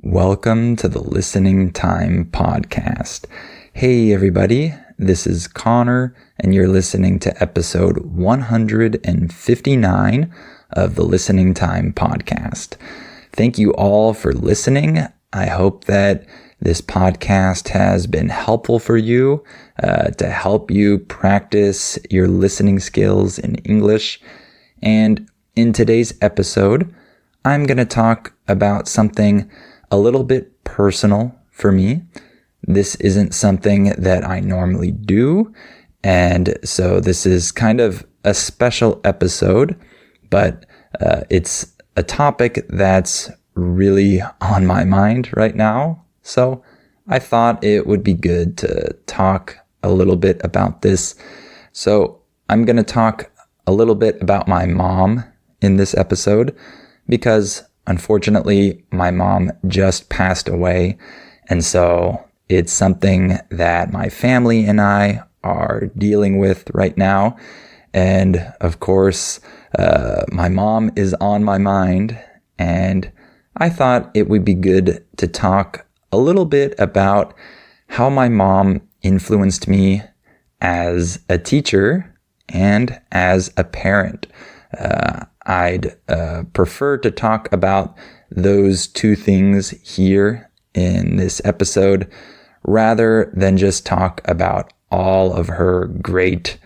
Welcome to the Listening Time Podcast. Hey everybody, this is Connor and you're listening to episode 159 of the Listening Time Podcast. Thank you all for listening. I hope that this podcast has been helpful for you to help you practice your listening skills in English. And in today's episode, I'm going to talk about something a little bit personal for me. This isn't something that I normally do, and so this is kind of a special episode, but it's a topic that's really on my mind right now. So I thought it would be good to talk a little bit about this. So I'm going to talk a little bit about my mom in this episode because unfortunately, my mom just passed away, and so it's something that my family and I are dealing with right now. And of course, my mom is on my mind, and I thought it would be good to talk a little bit about how my mom influenced me as a teacher and as a parent. I'd prefer to talk about those two things here in this episode rather than just talk about all of her great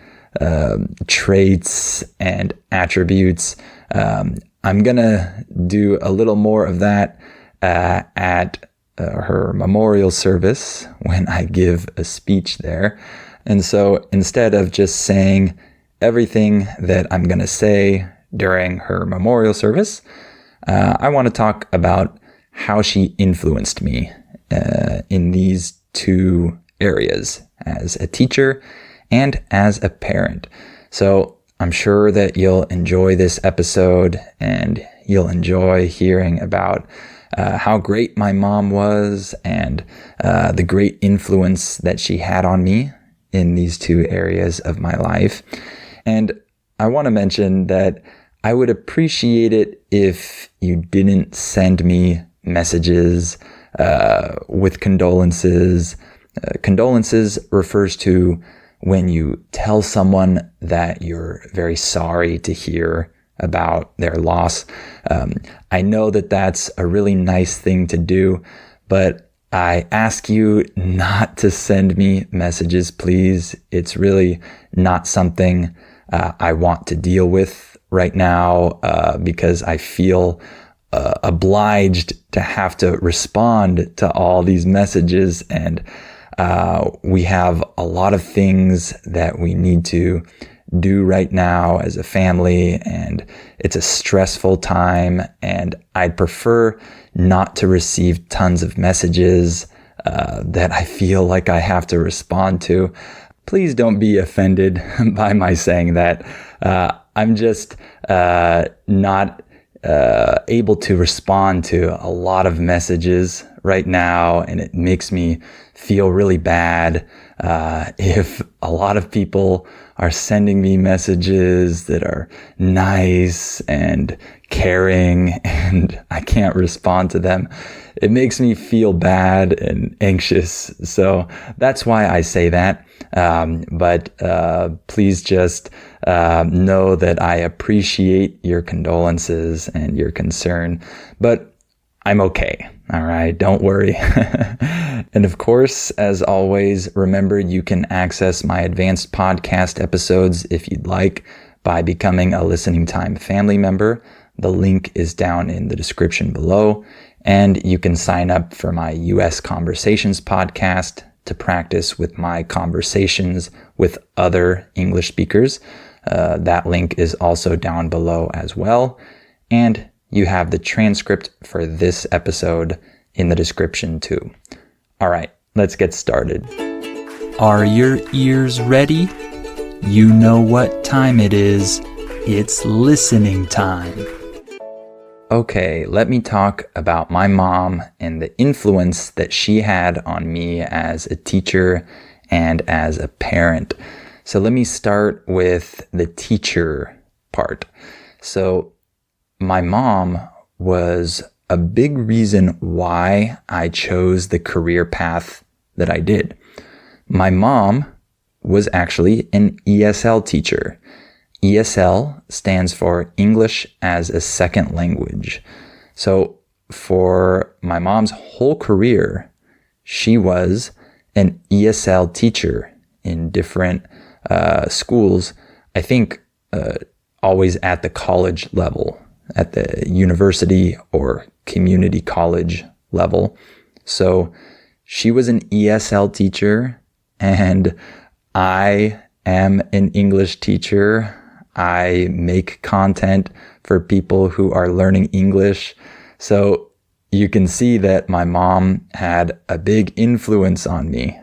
traits and attributes. I'm going to do a little more of that at her memorial service when I give a speech there. And so instead of just saying everything that I'm going to say during her memorial service, I want to talk about how she influenced me in these two areas as a teacher and as a parent. So I'm sure that you'll enjoy this episode and you'll enjoy hearing about how great my mom was and the great influence that she had on me in these two areas of my life. And I want to mention that I would appreciate it if you didn't send me messages with condolences. Condolences refers to when you tell someone that you're very sorry to hear about their loss. I know that that's a really nice thing to do, but I ask you not to send me messages, please. It's really not something I want to deal with right now because I feel obliged to have to respond to all these messages, and we have a lot of things that we need to do right now as a family, and it's a stressful time, and I'd prefer not to receive tons of messages that I feel like I have to respond to. Please don't be offended by my saying that. I'm just not able to respond to a lot of messages right now, and it makes me feel really bad if a lot of people are sending me messages that are nice and caring and I can't respond to them. It makes me feel bad and anxious. So that's why I say that. But please just know that I appreciate your condolences and your concern, but I'm okay. All right. Don't worry. And of course, as always, remember you can access my advanced podcast episodes if you'd like by becoming a Listening Time family member. The link is down in the description below. And you can sign up for my US Conversations podcast to practice with my conversations with other English speakers. That link is also down below as well. And you have the transcript for this episode in the description too. All right, let's get started. Are your ears ready? You know what time it is. It's listening time. Okay, let me talk about my mom and the influence that she had on me as a teacher and as a parent. So let me start with the teacher part. So my mom was a big reason why I chose the career path that I did. My mom was actually an ESL teacher. ESL stands for English as a Second Language. So for my mom's whole career, she was an ESL teacher in different schools, I think always at the college level, at the university or community college level. So she was an ESL teacher, and I am an English teacher. I make content for people who are learning English. So you can see that my mom had a big influence on me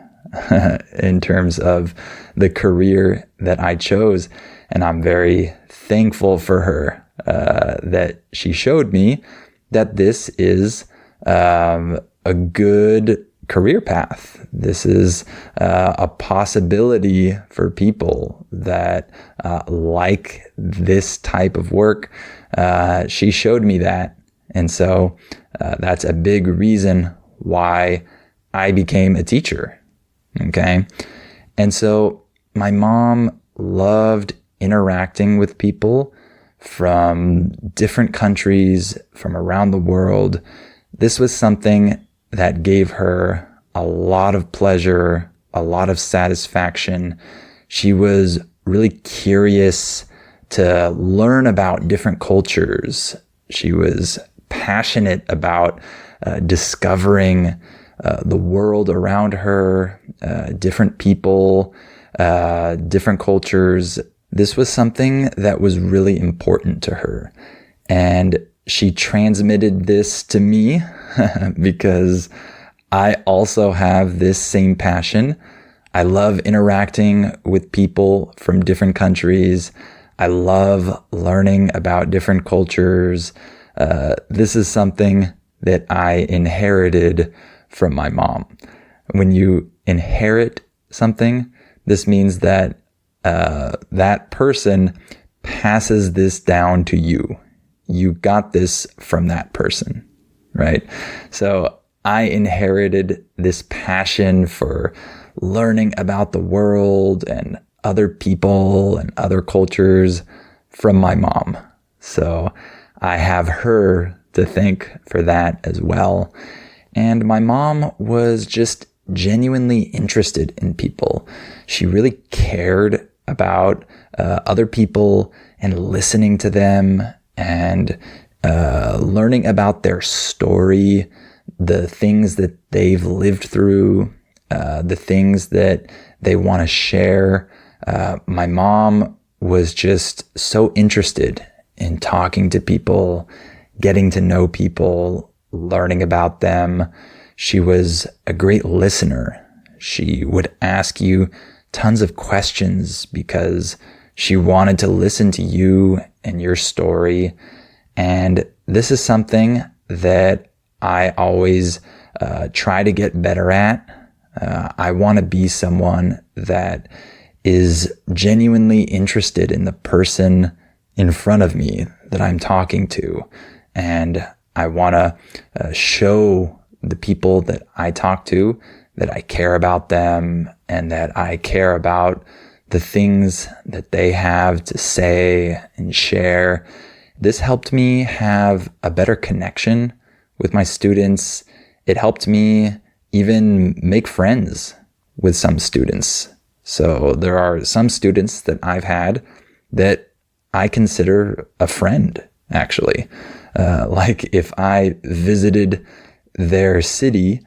in terms of the career that I chose. And I'm very thankful for her that she showed me that this is a good career path. This is a possibility for people that like this type of work. She showed me that. And so that's a big reason why I became a teacher. Okay. And so my mom loved interacting with people from different countries, from around the world. This was something that gave her a lot of pleasure, a lot of satisfaction. She was really curious to learn about different cultures. She was passionate about discovering the world around her, different people, different cultures. This was something that was really important to her. And she transmitted this to me because I also have this same passion. I love interacting with people from different countries. I love learning about different cultures. This is something that I inherited from my mom. When you inherit something, this means that that person passes this down to you. You got this from that person, right? So I inherited this passion for learning about the world and other people and other cultures from my mom. So I have her to thank for that as well. And my mom was just genuinely interested in people. She really cared about other people and listening to them and learning about their story, the things that they've lived through, the things that they want to share. My mom was just so interested in talking to people, getting to know people, learning about them. She was a great listener. She would ask you tons of questions because she wanted to listen to you and your story. And this is something that I always try to get better at. I want to be someone that is genuinely interested in the person in front of me that I'm talking to. And I want to show the people that I talk to that I care about them and that I care about the things that they have to say and share. This helped me have a better connection with my students. It helped me even make friends with some students. So there are some students that I've had that I consider a friend, actually. Like if I visited their city,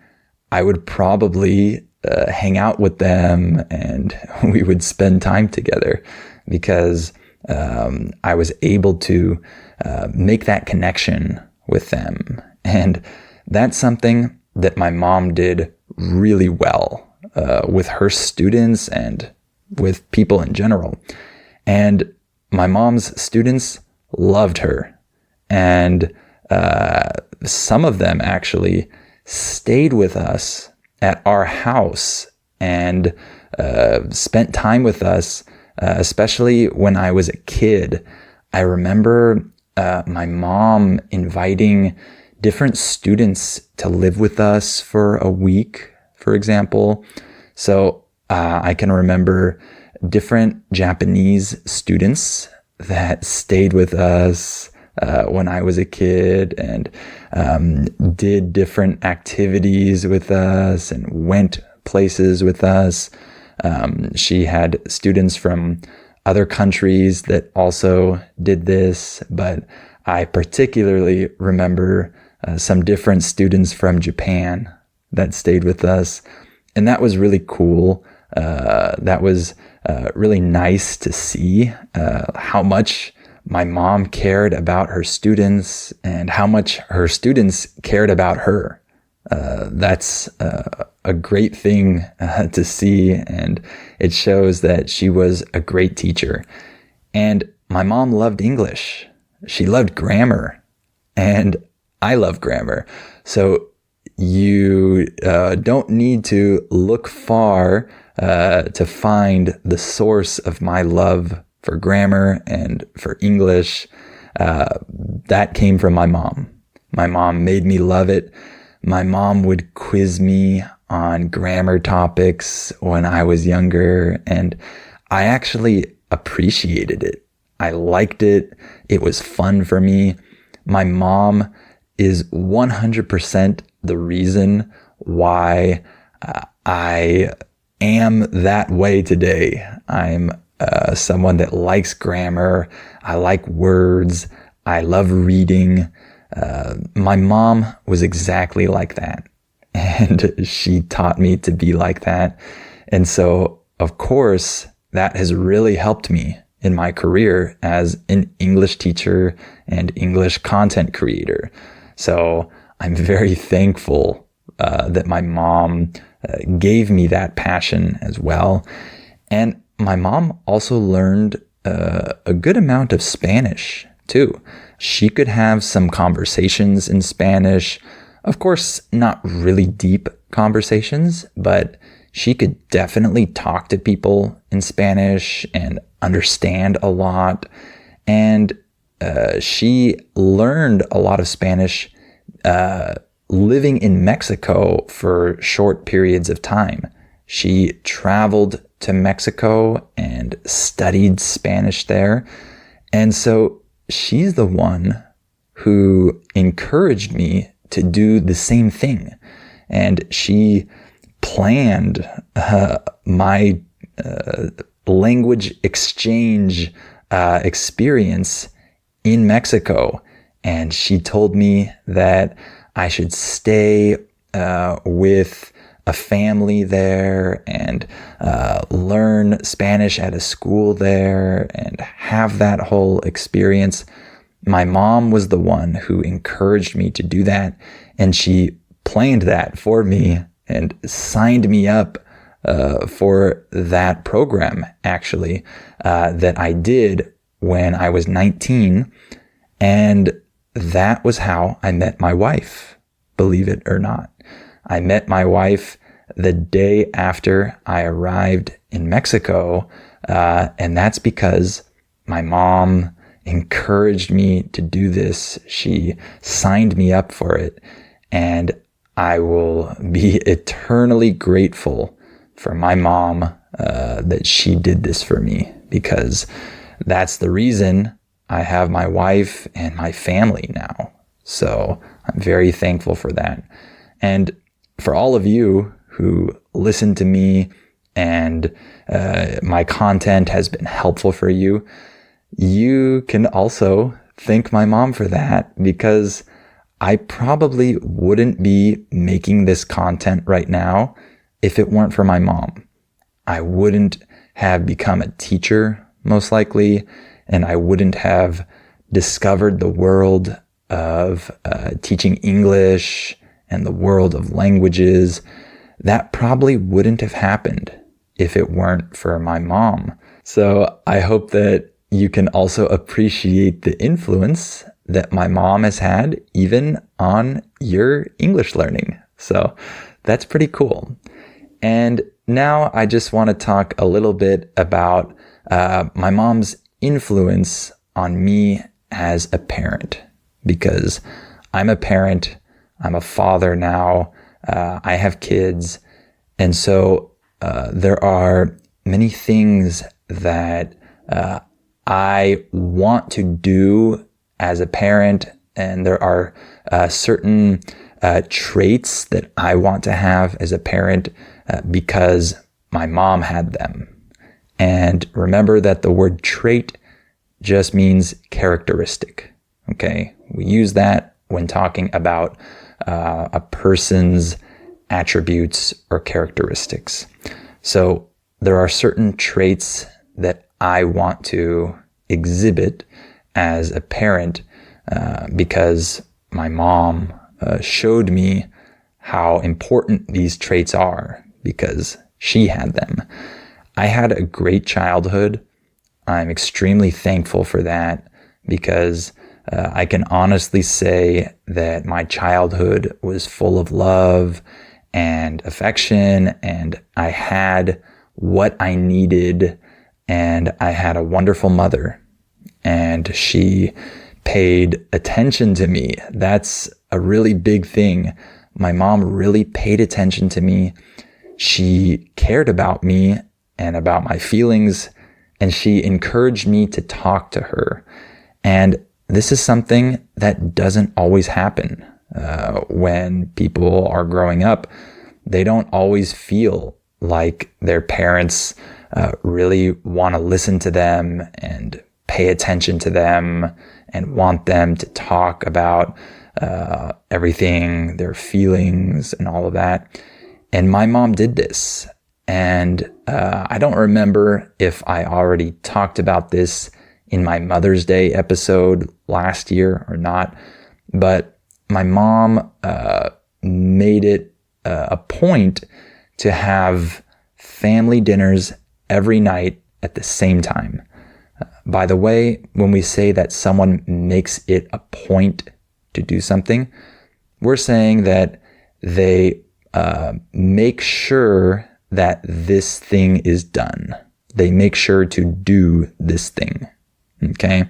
I would probably hang out with them and we would spend time together because I was able to make that connection with them. And that's something that my mom did really well with her students and with people in general. And my mom's students loved her. And some of them actually stayed with us at our house and spent time with us, especially when I was a kid. I remember my mom inviting different students to live with us for a week, for example. So I can remember different Japanese students that stayed with us when I was a kid and did different activities with us and went places with us. She had students from other countries that also did this, but I particularly remember some different students from Japan that stayed with us. And that was really cool. That was really nice to see how much my mom cared about her students and how much her students cared about her. That's a great thing to see, and it shows that she was a great teacher. And my mom loved English. She loved grammar, and I love grammar. So you don't need to look far to find the source of my love for grammar and for English. That came from my mom. My mom made me love it. My mom would quiz me on grammar topics when I was younger, and I actually appreciated it. I liked it. It was fun for me. My mom is 100% the reason why I am that way today. I'm someone that likes grammar. I like words. I love reading. My mom was exactly like that, and she taught me to be like that. And so, of course, that has really helped me in my career as an English teacher and English content creator. So I'm very thankful that my mom gave me that passion as well. And my mom also learned a good amount of Spanish too. She could have some conversations in Spanish. Of course, not really deep conversations, but she could definitely talk to people in Spanish and understand a lot. And she learned a lot of Spanish living in Mexico for short periods of time. She traveled to Mexico and studied Spanish there. And so she's the one who encouraged me to do the same thing. And she planned my language exchange experience in Mexico. And she told me that I should stay with a family there and learn Spanish at a school there and have that whole experience. My mom was the one who encouraged me to do that, and she planned that for me and signed me up for that program, actually, that I did when I was 19. And that was how I met my wife, believe it or not. I met my wife the day after I arrived in Mexico, and that's because my mom encouraged me to do this. She signed me up for it, and I will be eternally grateful for my mom that she did this for me, because that's the reason I have my wife and my family now. So I'm very thankful for that. And for all of you who listen to me and my content has been helpful for you, you can also thank my mom for that, because I probably wouldn't be making this content right now if it weren't for my mom. I wouldn't have become a teacher, most likely, and I wouldn't have discovered the world of teaching English and the world of languages. That probably wouldn't have happened if it weren't for my mom. So I hope that you can also appreciate the influence that my mom has had even on your English learning. So that's pretty cool. And now I just want to talk a little bit about my mom's influence on me as a parent, because I'm a parent. I'm a father now. I have kids. And so there are many things that I want to do as a parent, and there are certain traits that I want to have as a parent because my mom had them. And remember that the word trait just means characteristic. Okay, we use that when talking about a person's attributes or characteristics. So there are certain traits that I want to exhibit as a parent because my mom showed me how important these traits are because she had them. I had a great childhood. I'm extremely thankful for that because I can honestly say that my childhood was full of love and affection, and I had what I needed, and I had a wonderful mother, and she paid attention to me. That's a really big thing. My mom really paid attention to me. She cared about me and about my feelings, and she encouraged me to talk to her. And this is something that doesn't always happen. When people are growing up, they don't always feel like their parents really want to listen to them and pay attention to them and want them to talk about everything, their feelings and all of that. And my mom did this. And I don't remember if I already talked about this in my Mother's Day episode last year or not, but my mom made it a point to have family dinners every night at the same time. By the way, when we say that someone makes it a point to do something, we're saying that they make sure that this thing is done. They make sure to do this thing. Okay?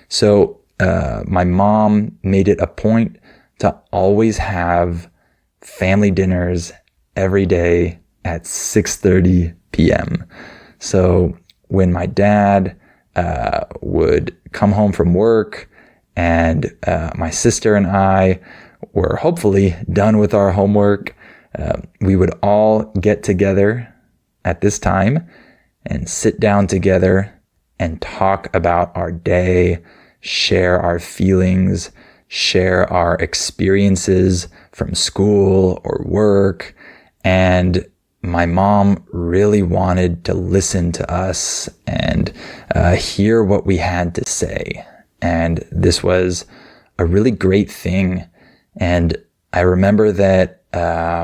So my mom made it a point to always have family dinners every day at 6:30 p.m. So when my dad would come home from work and my sister and I were hopefully done with our homework, we would all get together at this time and sit down together and talk about our day, share our feelings, share our experiences from school or work. And my mom really wanted to listen to us and hear what we had to say. And this was a really great thing. And I remember that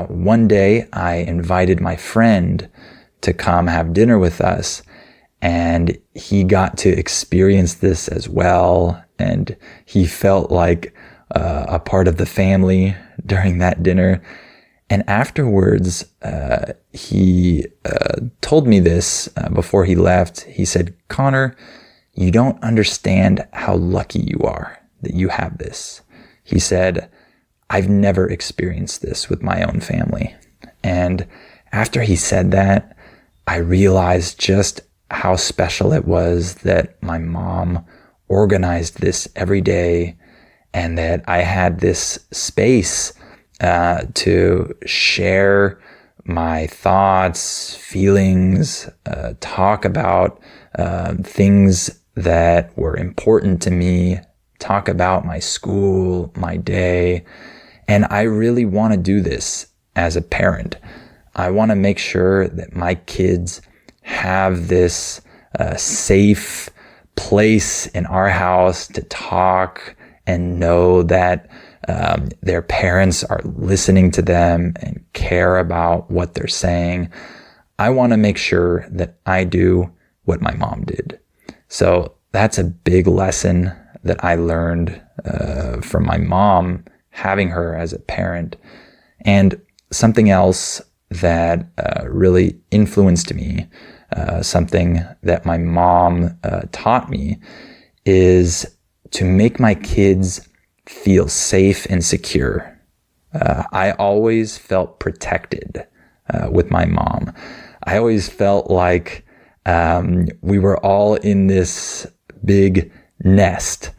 one day I invited my friend to come have dinner with us, and he got to experience this as well. And he felt like a part of the family during that dinner. And afterwards, he told me this before he left. He said, "Connor, you don't understand how lucky you are that you have this." He said, "I've never experienced this with my own family." And after he said that, I realized just how special it was that my mom organized this every day and that I had this space to share my thoughts, feelings, talk about things that were important to me, talk about my school, my day. And I really want to do this as a parent. I want to make sure that my kids have this safe place in our house to talk and know that their parents are listening to them and care about what they're saying. I want to make sure that I do what my mom did. So that's a big lesson that I learned from my mom, having her as a parent. And something else that really influenced me, something that my mom taught me, is to make my kids feel safe and secure. I always felt protected with my mom. I always felt like we were all in this big nest.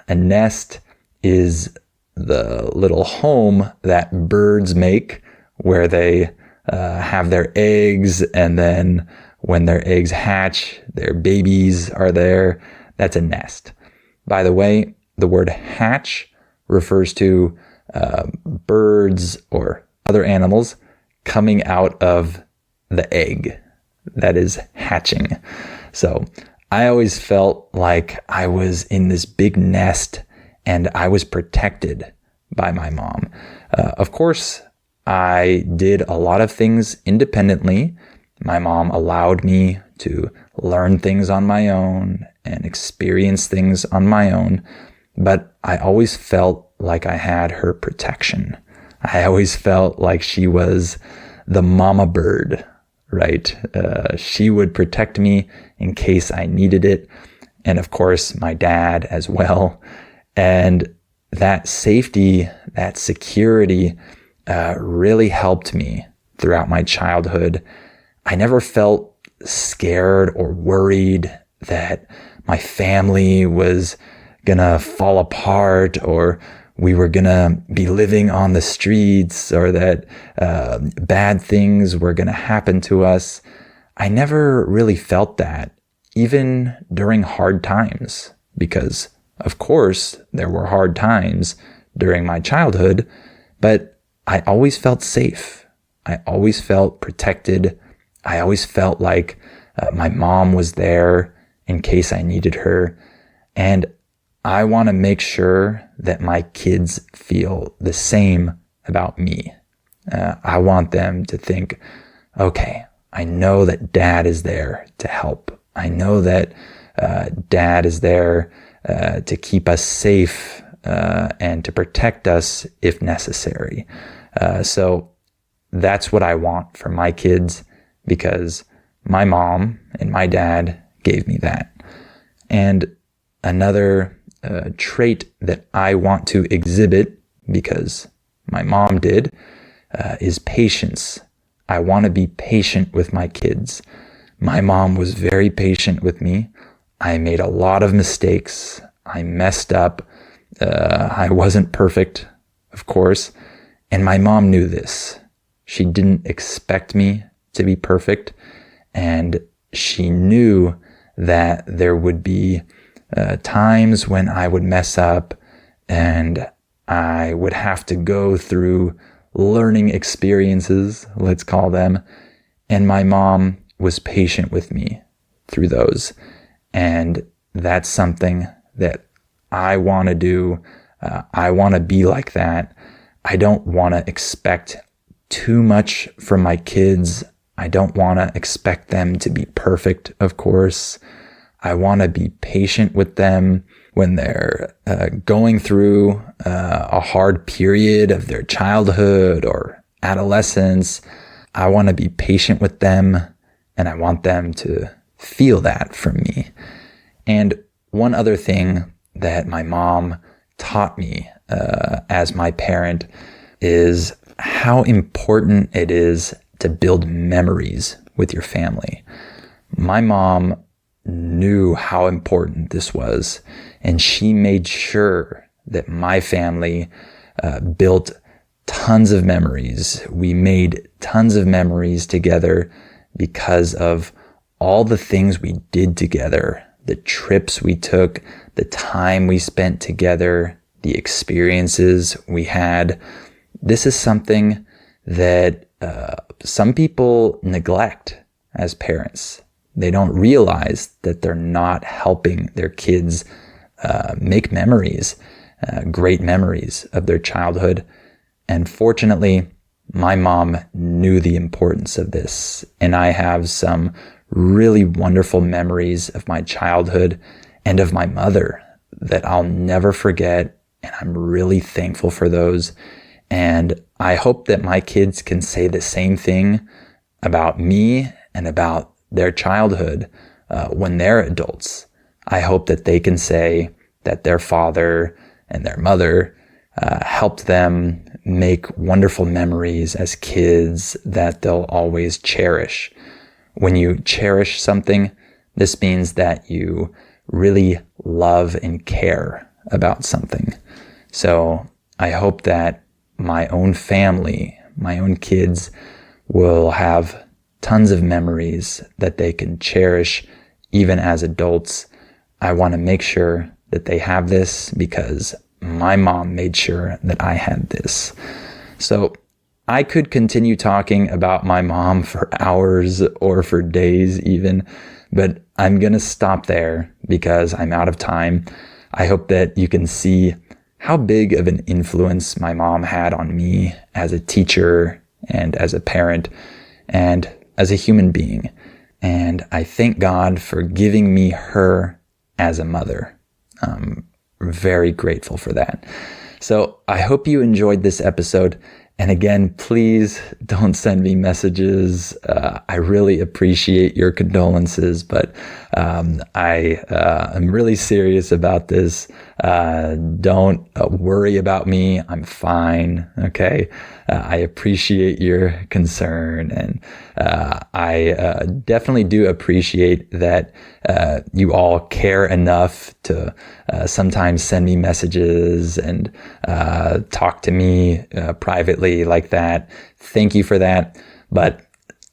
A nest is the little home that birds make where they have their eggs, and then when their eggs hatch, their babies are there. That's a nest. By the way, the word hatch refers to birds or other animals coming out of the egg. That is hatching. So I always felt like I was in this big nest and I was protected by my mom. Of course, I did a lot of things independently. My mom allowed me to learn things on my own and experience things on my own, but I always felt like I had her protection. I always felt like she was the mama bird, right? She would protect me in case I needed it. And of course, my dad as well. And that safety, that security, really helped me throughout my childhood. I never felt scared or worried that my family was gonna fall apart, or we were gonna be living on the streets, or that bad things were gonna happen to us. I never really felt that, even during hard times, because of course there were hard times during my childhood, but I always felt safe. I always felt protected. I always felt like my mom was there in case I needed her. And I want to make sure that my kids feel the same about me. I want them to think, okay, I know that dad is there to help. I know that dad is there to keep us safe and to protect us if necessary. So that's what I want for my kids, because my mom and my dad gave me that. And another trait that I want to exhibit, because my mom did, is patience. I want to be patient with my kids. My mom was very patient with me. I made a lot of mistakes. I messed up. I wasn't perfect, of course. And my mom knew this. She didn't expect me to be perfect. And she knew that there would be times when I would mess up and I would have to go through learning experiences, let's call them. And my mom was patient with me through those. And that's something that I want to do. I want to be like that. I don't want to expect too much from my kids. I don't want to expect them to be perfect, of course. I want to be patient with them when they're going through a hard period of their childhood or adolescence. I want to be patient with them, and I want them to feel that from me. And one other thing that my mom taught me as my parent is how important it is to build memories with your family. My mom knew how important this was, and she made sure that my family built tons of memories. We made tons of memories together because of all the things we did together, the trips we took, the time we spent together, the experiences we had. This is something that some people neglect as parents. They don't realize that they're not helping their kids make memories, great memories of their childhood. And fortunately, my mom knew the importance of this. And I have some really wonderful memories of my childhood and of my mother that I'll never forget. And I'm really thankful for those. And I hope that my kids can say the same thing about me and about their childhood when they're adults. I hope that they can say that their father and their mother helped them make wonderful memories as kids that they'll always cherish. When you cherish something, this means that you really love and care about something. So I hope that my own family, my own kids, will have tons of memories that they can cherish even as adults. I want to make sure that they have this because my mom made sure that I had this. So I could continue talking about my mom for hours or for days even, but I'm going to stop there because I'm out of time. I hope that you can see how big of an influence my mom had on me as a teacher and as a parent and as a human being. And I thank God for giving me her as a mother. I'm very grateful for that. So I hope you enjoyed this episode. And again, please don't send me messages. I really appreciate your condolences, but I am really serious about this. Don't worry about me. I'm fine. Okay. I appreciate your concern, and I definitely do appreciate that you all care enough to sometimes send me messages and talk to me privately like that. Thank you for that. But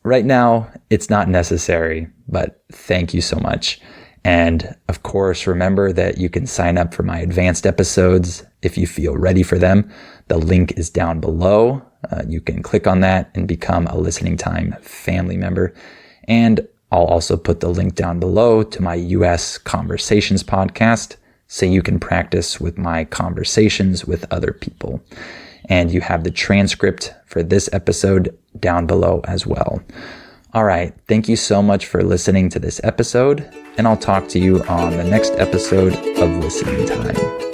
right now, it's not necessary, but thank you so much. And of course, remember that you can sign up for my advanced episodes if you feel ready for them. The link is down below. You can click on that and become a Listening Time family member. And I'll also put the link down below to my US Conversations podcast so you can practice with my conversations with other people. And you have the transcript for this episode down below as well. All right. Thank you so much for listening to this episode, and I'll talk to you on the next episode of Listening Time.